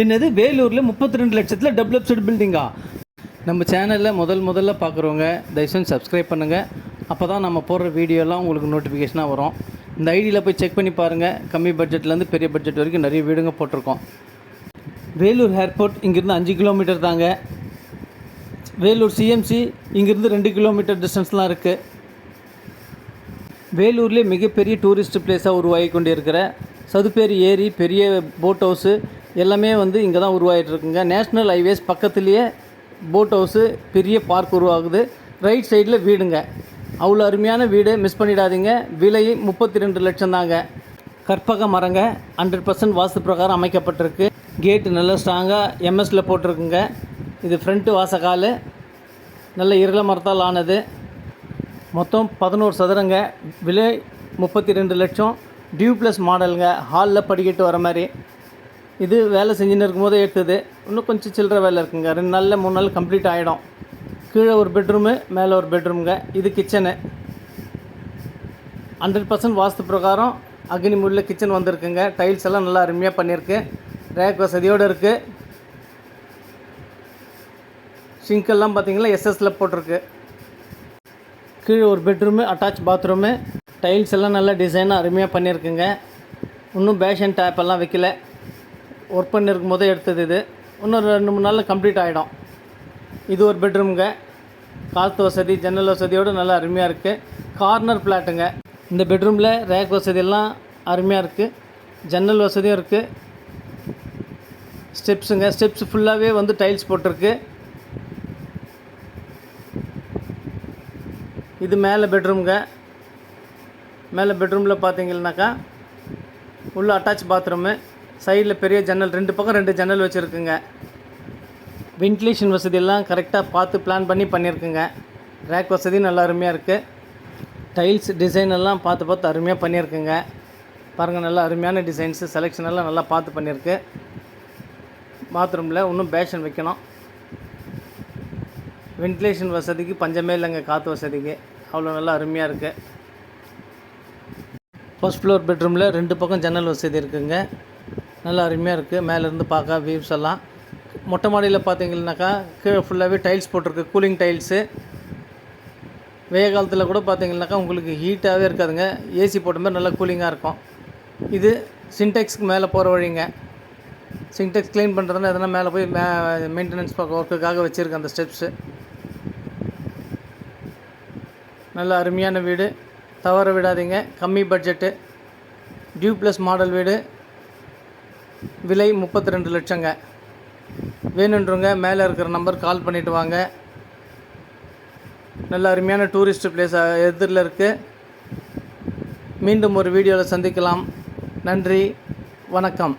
என்னது வேலூரில் 32 லட்சத்தில் டெவலப்டு பில்டிங்கா? நம்ம சேனலில் முதல்ல பார்க்குறவங்க தயவுசெய்து சப்ஸ்கிரைப் பண்ணுங்கள். அப்போ தான் நம்ம போடுற வீடியோலாம் உங்களுக்கு நோட்டிஃபிகேஷனாக வரும். இந்த ஐடியில் போய் செக் பண்ணி பாருங்கள். கம்மி பட்ஜெட்லேருந்து பெரிய பட்ஜெட் வரைக்கும் நிறைய வீடுங்க போட்டிருக்கோம். வேலூர் ஏர்போர்ட் இங்கேருந்து 5 கிலோமீட்டர் தாங்க. வேலூர் சிஎம்சி இங்கேருந்து 2 கிலோமீட்டர் டிஸ்டன்ஸ்லாம் இருக்குது. வேலூர்லேயே மிகப்பெரிய டூரிஸ்ட் பிளேஸாக உருவாகி கொண்டு இருக்கிற சதுப்பேரி ஏரி, பெரிய போட் ஹவுஸு எல்லாமே இங்கே தான் உருவாகிட்டு இருக்குங்க. நேஷ்னல் ஹைவேஸ் பக்கத்துலேயே போட் ஹவுஸு, பெரிய பார்க் உருவாகுது. ரைட் சைடில் வீடுங்க. அவ்வளோ அருமையான வீடு, மிஸ் பண்ணிடாதீங்க. விலை 32 லட்சம் தாங்க. கற்பக மரங்க, 100% வாஸ்து பிரகாரம் அமைக்கப்பட்டிருக்கு. கேட்டு நல்லா ஸ்ட்ராங்காக எம்எஸில் போட்டிருக்குங்க. இது ஃப்ரண்ட்டு வாசக்கால், நல்ல இருள மரத்தால் ஆனது. மொத்தம் 11 சதுரங்க. விலை 32 லட்சம். டியூப்ளஸ் மாடலுங்க. ஹாலில் படிக்கட்டு வர மாதிரி. இது வேலை செஞ்சுன்னு இருக்கும்போது எடுத்தது. இன்னும் கொஞ்சம் சில்லற வேலை இருக்குங்க. 2 நாளில் 3 நாள் கம்ப்ளீட் ஆகிடும். கீழே ஒரு பெட்ரூமு, மேலே ஒரு பெட்ரூமுங்க. இது கிச்சனு. 100% வாஸ்து பிரகாரம் அக்னி முறையில் கிச்சன் வந்திருக்குங்க. டைல்ஸ் எல்லாம் நல்லா அருமையாக பண்ணியிருக்கு. ரேக் வசதியோடு இருக்குது. ஷிங்கெல்லாம் பார்த்திங்கன்னா எஸ்எஸில் போட்டிருக்கு. கீழே ஒரு பெட்ரூமு, அட்டாச் பாத்ரூமு. டைல்ஸ் எல்லாம் நல்லா டிசைனாக அருமையாக பண்ணியிருக்குங்க. இன்னும் பேஷன் டேப் எல்லாம் வைக்கல. ஒர்க் பண்ணியிருக்கும் போதே எடுத்தது இது. இன்னும் 2-3 நாளில் கம்ப்ளீட் ஆகிடும். இது ஒரு பெட்ரூமுங்க. காற்று வசதி, ஜன்னல் வசதியோடு நல்லா அருமையாக இருக்குது. கார்னர் ஃப்ளாட்டுங்க. இந்த பெட்ரூமில் ரேக் வசதியெல்லாம் அருமையாக இருக்குது. ஜன்னல் வசதியும் இருக்குது. ஸ்டெப்ஸுங்க. ஸ்டெப்ஸ் ஃபுல்லாகவே டைல்ஸ் போட்டிருக்கு. இது மேலே பெட்ரூமுங்க. மேலே பெட்ரூமில் பார்த்தீங்கன்னாக்கா உள்ள அட்டாச் பாத்ரூமு. சைடில் பெரிய ஜன்னல், 2 பக்கம் 2 ஜன்னல் வச்சுருக்குங்க. வென்டிலேஷன் வசதியெல்லாம் கரெக்டாக பார்த்து பிளான் பண்ணியிருக்குங்க. ரேக் வசதி நல்லா அருமையாக இருக்குது. டைல்ஸ் டிசைன் எல்லாம் பார்த்து அருமையாக பண்ணியிருக்குங்க. பாருங்கள், நல்லா அருமையான டிசைன்ஸு, செலெக்ஷன் எல்லாம் நல்லா பார்த்து பண்ணியிருக்கு. பாத்ரூமில் இன்னும் பேஷன் வைக்கணும். வென்டிலேஷன் வசதிக்கு பஞ்சமே இல்லைங்க. காற்று வசதிக்கு அவ்வளோ நல்லா அருமையாக இருக்குது. ஃபர்ஸ்ட் ஃப்ளோர் பெட்ரூமில் 2 பக்கம் ஜன்னல் வசதி இருக்குதுங்க. நல்லா அருமையாக இருக்குது. மேலேருந்து பார்க்க வியூஸ் எல்லாம். மொட்டை மாடியில் பார்த்தீங்கன்னாக்கா கீழே ஃபுல்லாகவே டைல்ஸ் போட்டிருக்கு. Cooling tiles. வெய்ய காலத்தில் கூட பார்த்தீங்கன்னாக்கா உங்களுக்கு ஹீட்டாகவே இருக்காதுங்க. ஏசி போட்ட மாதிரி நல்லா கூலிங்காக இருக்கும். இது சின்டெக்ஸ்க்கு மேலே போகிற வழிங்க. சின்டெக்ஸ் க்ளீன் பண்ணுறதுனா எதனா மேலே போய் மெயின்டெனன்ஸ் ஒர்க்குக்காக வச்சுருக்கேன் அந்த ஸ்டெப்ஸு. நல்ல அருமையான வீடு, தவற விடாதீங்க. கம்மி பட்ஜெட்டு, டியூப்ளஸ் மாடல் வீடு. விலை 32 லட்சங்க. வேணுன்றவங்க மேலே இருக்கிற நம்பர் கால் பண்ணிவிட்டு வாங்க. நல்ல அருமையான டூரிஸ்ட் பிளேஸ் எதிரில் இருக்குது. மீண்டும் ஒரு வீடியோவில் சந்திக்கலாம். நன்றி, வணக்கம்.